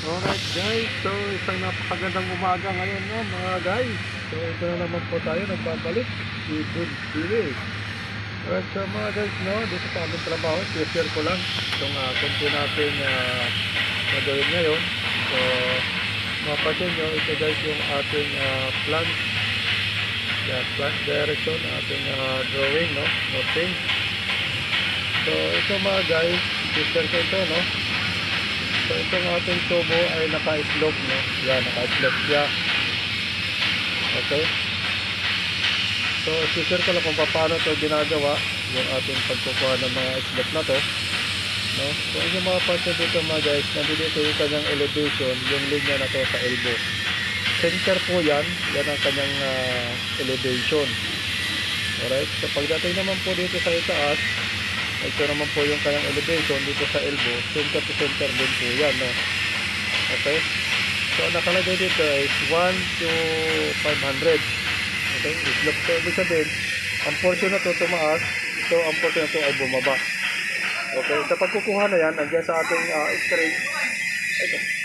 Alright guys, so isang napakagandang umaga ngayon, no, mga guys. So ito na naman po tayo, nagbabalik si Good TV. Alright, so mga guys, no, dito sa aming trabaho, share ko lang itong konti natin gagawin ngayon. So mapasin nyo, ito guys yung ating plant. Yan, plant direction, ating drawing, no, noting. So ito mga guys, share ko ito, no. So itong ating tubo ay naka-slope, no? Yan, naka-slope siya. Okay. So share ko lang kung paano ito ginagawa, yung ating pagkukuha ng mga slope na to, no? So yung mga part dito mga guys, nandito yung kanyang elevation, yung linya na to sa elbow. Center po yan, yan ang kanyang elevation. Alright, so pagdating naman po dito sa itaas, ito naman po yung kanyang elevation dito sa elbow, center to center din po yan, no? Okay, so nakalagay dito is 1 to 500. Okay, slope. So ibig sabihin, ang portion na to tumaas, so ang portion na to ay bumaba. Okay, sa pagkukuha na yan, nandiyan sa ating screen, ito